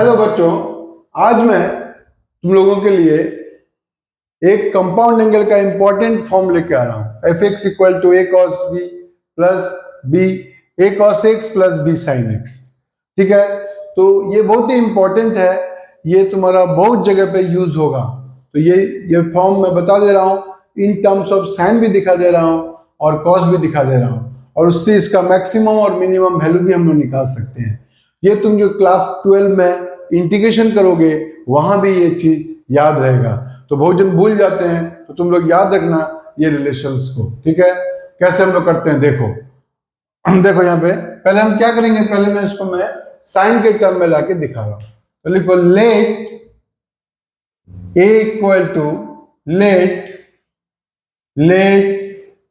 Hello बच्चों, आज मैं तुम लोगों के लिए एक कंपाउंड एंगल का इंपॉर्टेंट फॉर्म लेके आ रहा हूं। F x equal to a cos b plus b a cos x plus b sine x. ठीक है, तो ये बहुत ही इंपॉर्टेंट है, ये तुम्हारा बहुत जगह पे यूज होगा। तो ये फॉर्म मैं बता दे रहा हूं, इन टर्म्स ऑफ साइन भी दिखा दे रहा हूं और कॉस भी दिखा दे रहा हूं, और उससे इसका मैक्सिमम और मिनिमम वैल्यू भी हम लोग निकाल सकते हैं। ये तुम जो क्लास 12 में इंटीग्रेशन करोगे वहां भी ये चीज याद रहेगा। तो बहुत जन भूल जाते हैं, तो तुम लोग याद रखना ये रिलेशंस को। ठीक है, कैसे हम लोग करते हैं देखो। देखो यहाँ पे पहले हम क्या करेंगे, पहले मैं इसको साइन के टर्म में लाके दिखा रहा हूं। तो लिखो let a equal to let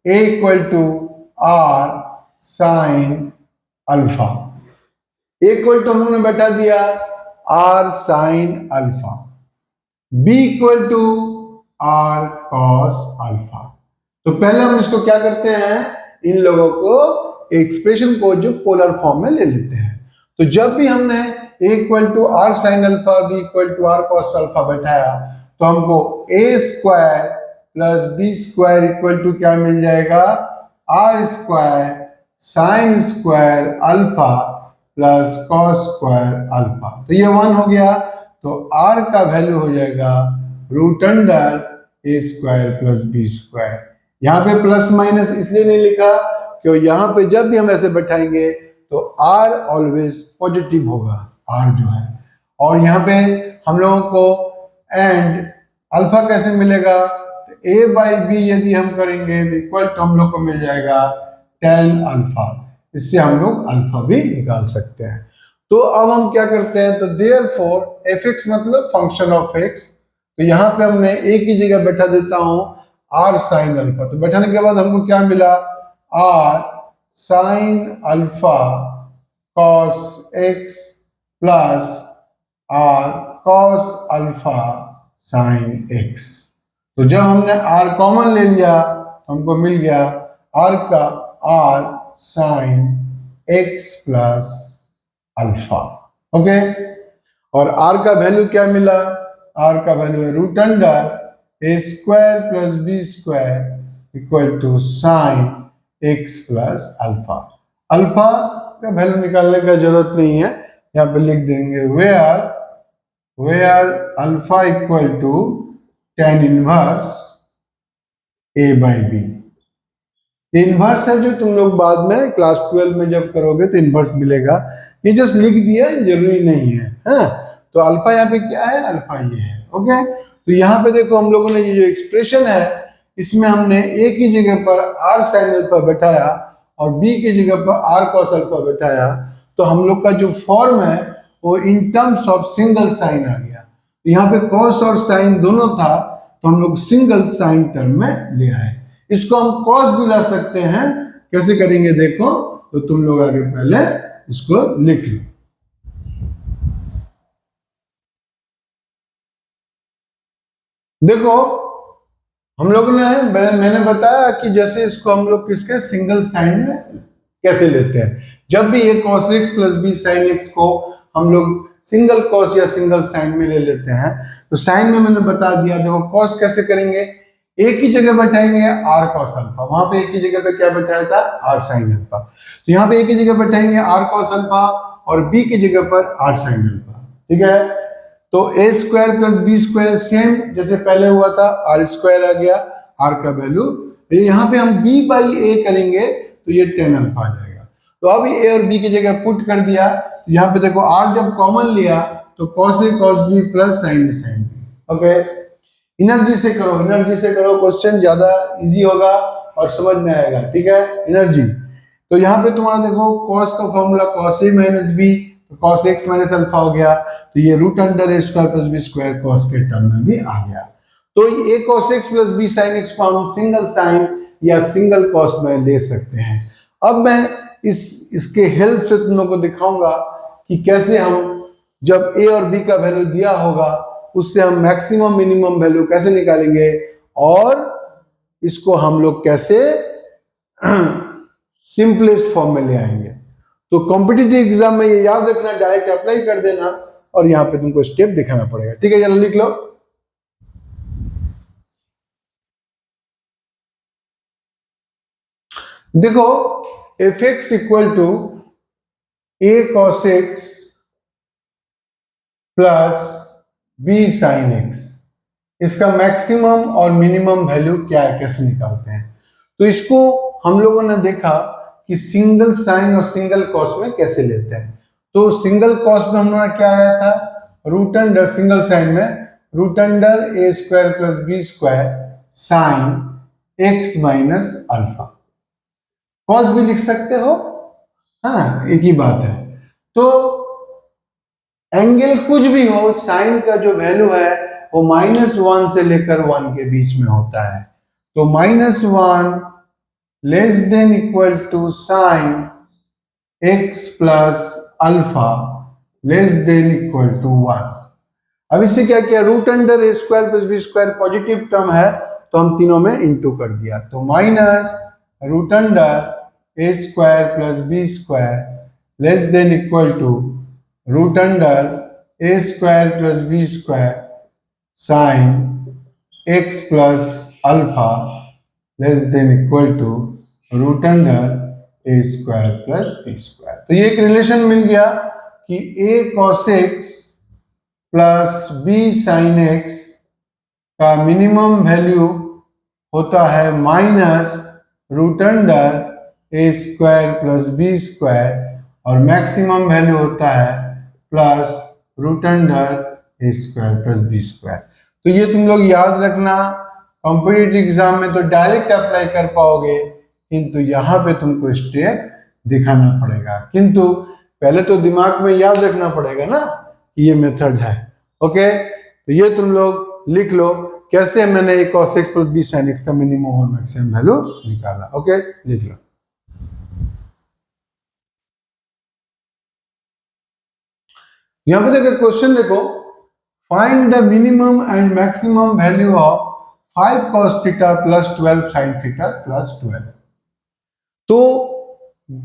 a equal to r sine alpha. Equal to हम लोगों ने बैठा दिया r sine alpha, b equal to r cos alpha. तो पहले हम इसको क्या करते हैं, इन लोगों को एक्सप्रेशन को जो पोलर फॉर्म में ले लेते हैं। तो जब भी हमने a equal to r sine alpha b equal to r cos alpha बैठाया, तो हमको a square plus b square equal to क्या मिल जाएगा, r square sine square alpha plus cos square alpha. तो ये 1 हो गया, तो r का वैल्यू हो जाएगा root under a square plus b square. यहाँ पे प्लस माइनस इसलिए नहीं लिखा क्योंकि यहाँ पे जब भी हम ऐसे बैठाएंगे तो r ऑलवेज पॉजिटिव होगा, r जो है। और यहाँ पे हम लोगों को एंड अल्फा कैसे मिलेगा, तो a बाई बी यदि हम करेंगे तो इक्वल टू हम लोग को मिल जाएगा tan अल्फा। इससे हम लोग अल्फा भी निकाल सकते हैं। तो अब हम क्या करते हैं, तो देयरफॉर एफ एक्स मतलब फंक्शन ऑफ एक्स, तो यहाँ पे हमने ए की जगह बैठा देता हूं आर साइन अल्फा। तो बैठाने के बाद हमको क्या मिला, r sine alpha cos x plus r cos alpha sine x. तो जब हमने आर कॉमन ले लिया हमको मिल गया आर का r sine x plus alpha. Okay, और r का वैल्यू क्या मिला, r का वैल्यू है root under a square plus b square equal to sine x plus alpha. Alpha का वैल्यू निकालने का जरूरत नहीं है, यहाँ पे लिख देंगे where alpha equal to tan inverse a by b. Inverse है जो तुम लोग बाद में क्लास 12 में जब करोगे तो इनवर्स मिलेगा, ये जस्ट लिख दिया, जरूरी नहीं है। हाँ, तो अल्फा यहाँ पे क्या है, अल्फा ये है। ओके, तो यहाँ पे देखो हम लोगों ने ये जो एक्सप्रेशन है इसमें हमने ए की जगह पर आर साइन अल्फा बैठाया और बी की जगह पर आर कॉस अल्फा बैठाया, तो हम लोग का जो फॉर्म है वो in terms of single sine आ गया। तो यहाँ पे कॉस और साइन दोनों था, तो हम लोग सिंगल साइन टर्म में ले आए। इसको हम कॉस भी ला सकते हैं, कैसे करेंगे देखो, तो तुम लोग आगे पहले इसको लिख लो। देखो हम लोग ने मैंने बताया कि जैसे इसको हम लोग किसके सिंगल साइन में कैसे लेते हैं। जब भी ये cos x plus b sine x को हम लोग सिंगल cos या सिंगल साइन में ले लेते हैं, तो साइन में मैंने बता दिया। देखो cos कैसे करेंगे, एक ही जगह बैठाएंगे आर कॉस अल्फा, वहां पे एक ही जगह पे क्या बैठाया था, आर साइन अल्फा। तो यहाँ पे एक ही जगह बैठाएंगे आर कॉस अल्फा और बी की जगह पर आर साइन अल्फा। ठीक है, तो a square plus b square same जैसे पहले हुआ था, आर स्क्वायर आ गया, आर का वैल्यू। यहाँ पे हम बी बाई ए करेंगे तो ये tan अल्फा आ जाएगा। तो अब ए और बी की जगह पुट कर दिया, तो यहाँ पे देखो आर जब कॉमन लिया तो cos a cos b plus sine a साइन b। ओके, एनर्जी से करो, क्वेश्चन ज्यादा इजी होगा और समझ में आएगा। ठीक है, एनर्जी। तो यहाँ पे तुम्हारा देखो cos का formula cos a minus b, तो cos x माइनस अल्फा हो गया, तो ये root under a square plus b square cos के टर्म में भी आ गया। तो ये cos x plus b sine x को हम सिंगल साइन या सिंगल cos में ले सकते हैं। अब मैं इसके हेल्प से तुम लोगों को दिखाऊंगा कि कैसे हम जब a और b का वैल्यू दिया होगा उससे हम मैक्सिमम मिनिमम वैल्यू कैसे निकालेंगे और इसको हम लोग कैसे सिंपलेस्ट फॉर्म में ले आएंगे। तो कॉम्पिटिटिव एग्जाम में ये याद रखना, डायरेक्ट अप्लाई कर देना, और यहाँ पे तुमको स्टेप दिखाना पड़ेगा। ठीक है, चलो लिख लो। देखो f x equal to a cos x plus b sine x, इसका मैक्सिमम और मिनिमम वैल्यू क्या है, कैसे निकालते हैं। तो इसको हम लोगों ने देखा कि सिंगल साइन और सिंगल कॉस में कैसे लेते हैं। तो सिंगल कॉस में हमारा क्या आया था, रूट अंडर, सिंगल साइन में root under a square plus b square sine x minus alpha. Cos भी लिख सकते हो, हाँ एक ही बात है। तो एंगल कुछ भी हो, साइन का जो वैल्यू है वो -1 से लेकर 1 के बीच में होता है। तो -1 less than equal to sine x plus alpha less than equal to 1। अब इससे क्या किया, root under a square plus b square positive term है तो हम तीनों में इंटू कर दिया। तो minus root under a square plus b square less than equal to root under a square plus b square sine x plus alpha less than equal to root under a square plus b square. तो ये एक relation मिल गया कि a cos x plus b sine x का minimum value होता है minus root under a square plus b square और मैक्सिमम वैल्यू होता है plus root under a square plus b square. तो ये तुम लोग याद रखना, कॉम्पिटिटिव एग्जाम में तो डायरेक्ट अप्लाई कर पाओगे, किंतु यहाँ पे तुमको स्टेप दिखाना पड़ेगा। किंतु पहले तो दिमाग में याद रखना पड़ेगा ना कि ये मेथड है। ओके, तो ये तुम लोग लिख लो कैसे मैंने एक cos x plus b sine x का मिनिमम और मैक्सिमम वैल्यू निकाला। ओके, लिख लो। यहां पे देखो क्वेश्चन, देखो find the minimum and maximum value of 5 cos theta plus 12 sin theta plus 12। तो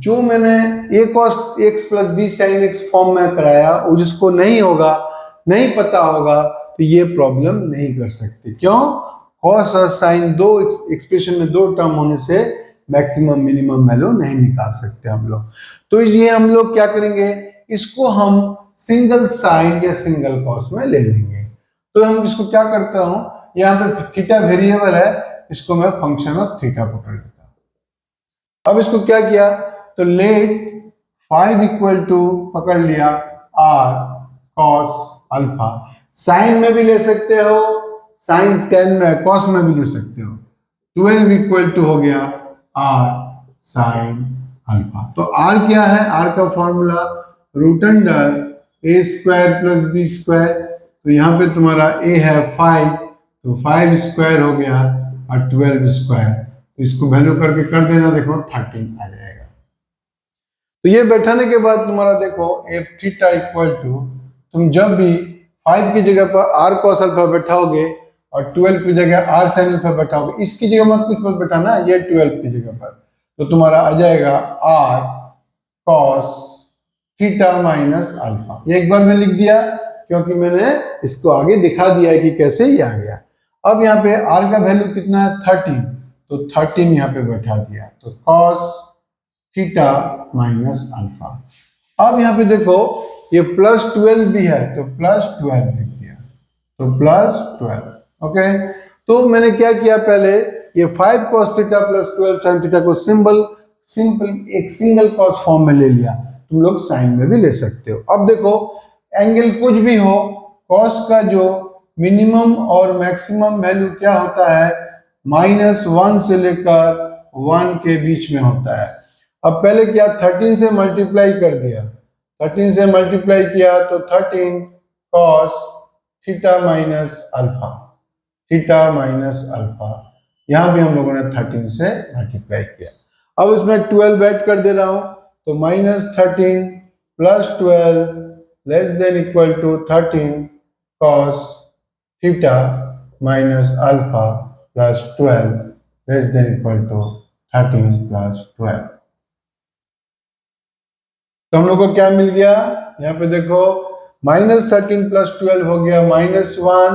जो मैंने a cos x plus b sine x form में कराया, वो जिसको नहीं होगा, नहीं पता होगा, तो ये प्रॉब्लम नहीं कर सकते। क्यों, cos और sin दो एक्सप्रेशन में दो टर्म होने से मैक्सिमम मिनिमम वैल्यू नहीं निकाल सकते हम लोग। तो ये हम लोग क्या करेंगे, इसको हम सिंगल साइन या सिंगल कॉस में ले लेंगे। तो हम इसको क्या करता हूं, यहाँ पे थीटा वेरिएबल है, इसको मैं फंक्शन ऑफ थीटा पकड़ लेता हूं। अब इसको क्या किया, तो लेट 5 इक्वल टू पकड़ लिया r cos अल्फा, साइन में भी ले सकते हो, साइन 10 में कॉस में भी ले सकते हो। 12 इक्वल टू हो गया r साइन अल्फा। तो r क्या है, r का formula root under a square plus b square. तो यहाँ पे तुम्हारा a है 5, तो 5 स्क्वायर हो गया और 12 स्क्वायर, तो इसको वैल्यू करके कर देना, देखो 13 आ जाएगा। तो ये बैठाने के बाद तुम्हारा देखो एफ थीटा इक्वल टू, तुम जब भी 5 की जगह पर r cos अल्फा बैठाओगे और 12 की जगह r sin अल्फा बैठाओगे, इसकी जगह मत कुछ मत बैठाना, ये 12 की जगह पर, तो तुम्हारा आ जाएगा r cos theta minus alpha. ये एक बार में लिख दिया क्योंकि मैंने इसको आगे दिखा दिया है कि कैसे ये आ गया। अब यहाँ पे r का वैल्यू कितना है 13, तो 13 यहाँ पे बैठा दिया, तो cos थीटा माइनस अल्फा। अब यहाँ पे देखो ये प्लस 12 भी है, तो प्लस 12 लिख दिया, तो प्लस 12। ओके, तो मैंने क्या किया, पहले ये 5 cos theta plus 12 sin theta को सिंपल एक सिंगल कॉस फॉर्म में ले लिया। तुम लोग साइन में भी ले सकते हो। अब देखो एंगल कुछ भी हो, कॉस का जो मिनिमम और मैक्सिमम वैल्यू क्या होता है, -1 से लेकर 1 के बीच में होता है। अब पहले क्या, 13 से मल्टीप्लाई कर दिया, 13 से मल्टीप्लाई किया तो 13 cos theta minus alpha, theta minus alpha, यहां भी हम लोगों ने 13 से मल्टीप्लाई किया। अब इसमें 12 ऐड कर दे रहा हूं, तो -13 plus 12 less than equal to 13 cos theta minus alpha plus 12 less than equal to 13 plus 12। तो हम लोग को क्या मिल गया, यहाँ पे देखो -13 + 12 हो गया -1,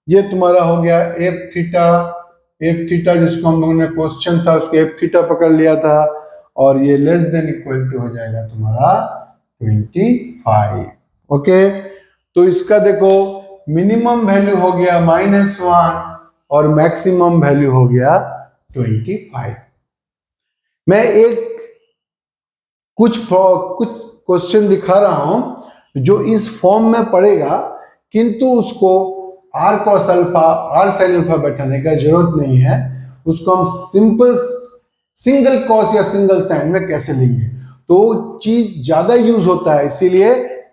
ये तुम्हारा हो गया एफ थीटा। एफ थीटा जिसको हम लोगों ने क्वेश्चन था उसको एफ थीटा पकड़ लिया था, और ये लेस देन इक्वल टू हो जाएगा तुम्हारा 25। ओके, तो इसका देखो मिनिमम वैल्यू हो गया -1 और मैक्सिमम वैल्यू हो गया 25। मैं कुछ क्वेश्चन दिखा रहा हूं जो इस फॉर्म में पड़ेगा, किंतु उसको r cos alpha r sin alpha बैठाने का जरूरत नहीं है। उसको हम सिंपल सिंगल कॉस या सिंगल साइन में कैसे लेंगे, तो चीज ज्यादा यूज होता है, इसीलिए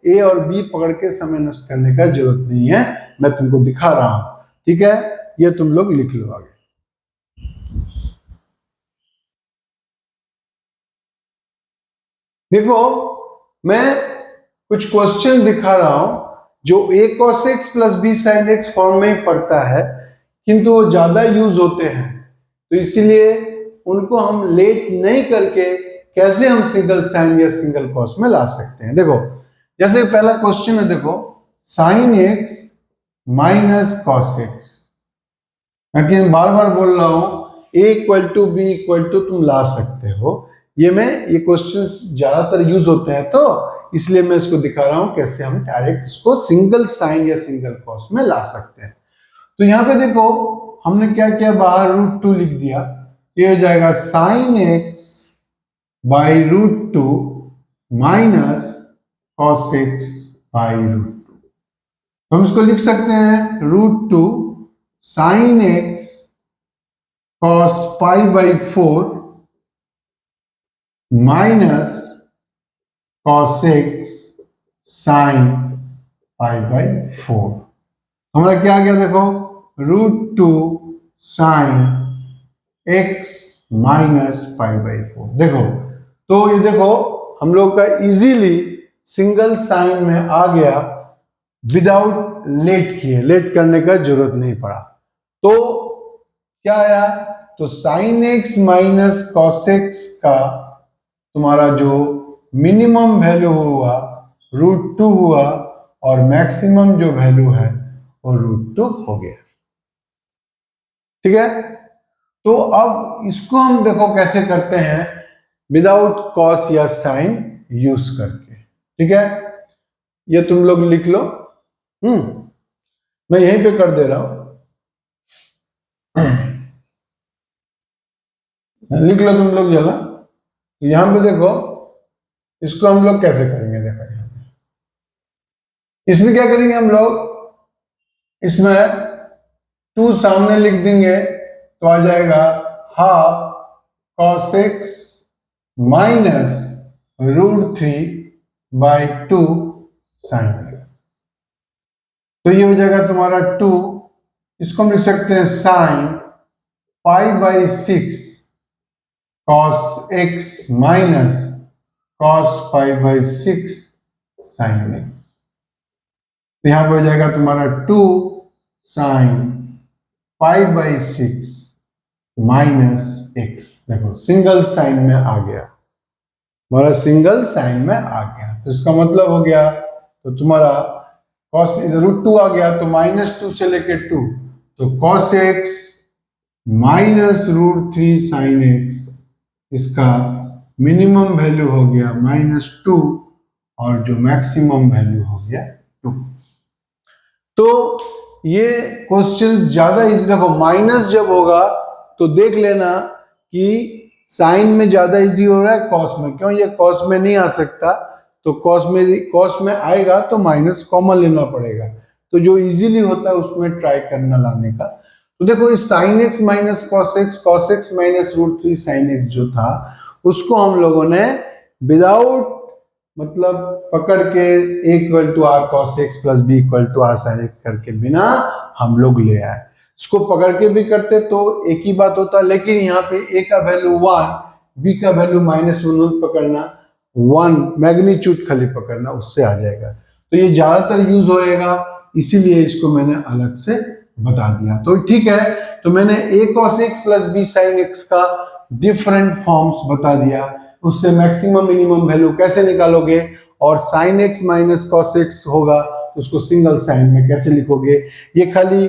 ए और बी पकड़ के समय नष्ट करने का जरूरत नहीं है, मैं तुमको दिखा रहा हूं। ठीक है, ये तुम लोग लिख लो आगे। देखो मैं कुछ क्वेश्चन दिखा रहा हूं जो a cos x + b sin x form में ही पड़ता है, किंतु वो ज्यादा यूज होते हैं, तो इसीलिए उनको हम लेट नहीं करके कैसे हम सिंगल साइन या सिंगल कॉस में ला सकते हैं। देखो जैसे पहला क्वेश्चन है, देखो sin x - cos x, लेकिन बार बार बोल रहा हूं a = b = तुम ला सकते हो। ये क्वेश्चन ज्यादातर यूज होते हैं, तो इसलिए मैं इसको दिखा रहा हूं कैसे हम डायरेक्ट इसको सिंगल साइन या सिंगल कॉस में ला सकते हैं। तो यहाँ पे देखो हमने क्या किया, बाहर √2 लिख दिया, ये हो जाएगा sin x /√2 - cos x /√2। हम इसको लिख सकते हैं √2 sin x cos π/4 minus cos x sin π/4। हमारा क्या आ गया, देखो √2 sin x - π/4। देखो तो ये देखो हम लोग का इजीली सिंगल साइन में आ गया, विदाउट लेट किए, लेट करने का जरूरत नहीं पड़ा। तो क्या आया, तो sin x - cos x का तुम्हारा जो मिनिमम वैल्यू हुआ √2 हुआ, और मैक्सिमम जो वैल्यू है वो √2 हो गया। ठीक है, तो अब इसको हम देखो कैसे करते हैं, विदाउट कॉस या साइन यूज करके। ठीक है, ये तुम लोग लिख लो। मैं यहीं पे कर दे रहा हूं, लिख लो तुम लोग जरा। यहां पे देखो इसको हम लोग कैसे करेंगे, देखो इसमें क्या करेंगे हम लोग, इसमें 2 सामने लिख देंगे तो आ जाएगा half cos x minus √3/2 sin x। तो ये हो जाएगा तुम्हारा 2, इसको हम लिख सकते हैं sin π/6 cos x minus cos π/6 sin x। तो यहां पे हो जाएगा तुम्हारा 2 sin π/6 माइनस x। देखो सिंगल साइन में आ गया, हमारा सिंगल साइन में आ गया, तो इसका मतलब हो गया, तो तुम्हारा cos √2 आ गया, तो -2 से लेके 2, तो cos x minus √3 sin x, इसका मिनिमम वैल्यू हो गया -2 और जो मैक्सिमम वैल्यू हो गया 2। तो ये क्वेश्चन ज्यादा इजी, देखो माइनस जब होगा तो देख लेना कि साइन में ज्यादा इजी हो रहा है कॉस में, क्यों, ये कॉस में नहीं आ सकता, तो कॉस में आएगा तो माइनस कॉमन लेना पड़ेगा, तो जो इजीली होता है उसमें ट्राई करना लाने का। तो देखो इस sin x - cos x, cos x - √3 sin x जो था उसको हम लोगों ने विदाउट मतलब पकड़ के a = r cos x + b = r sin x करके बिना हम लोग ले आए। इसको पकड़ के भी करते तो एक ही बात होता, लेकिन यहाँ पे a का वैल्यू 1, b का वैल्यू -1 पकड़ना, 1 मैग्नीट्यूड खाली पकड़ना, उससे आ जाएगा। तो ये ज्यादातर यूज होएगा, इसीलिए इसको मैंने अलग से बता दिया। तो ठीक है, तो मैंने a cos x + b sin x का डिफरेंट फॉर्म्स बता दिया, उससे मैक्सिमम मिनिमम वैल्यू कैसे निकालोगे और sign x minus cos x होगा तो उसको सिंगल साइन में कैसे लिखोगे। ये खाली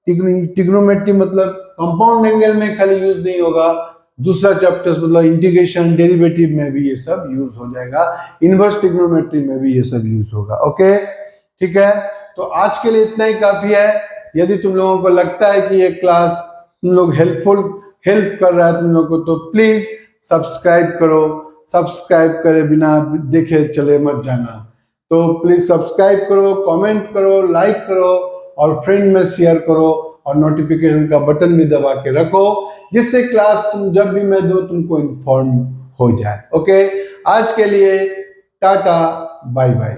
ट्रिग्नोमेट्री मतलब कंपाउंड एंगल में खाली यूज नहीं होगा, दूसरा चैप्टर मतलब इंटीग्रेशन डेरिवेटिव में भी ये सब यूज हो जाएगा, इनवर्स ट्रिग्नोमेट्री में भी ये सब यूज होगा। ओके ठीक है, तो आज के लिए इतना ही काफी है। यदि तुम लोगों को लगता है कि ये क्लास तुम लोग हेल्प कर रहा है तुम लोग को, तो प्लीज सब्सक्राइब करो। सब्सक्राइब करे बिना देखे चले मत जाना, तो प्लीज सब्सक्राइब करो, कमेंट करो, लाइक करो और फ्रेंड में शेयर करो और नोटिफिकेशन का बटन भी दबा के रखो, जिससे क्लास तुम जब भी मैं दूं तुमको इन्फॉर्म हो जाए। ओके, आज के लिए टाटा, बाय बाय।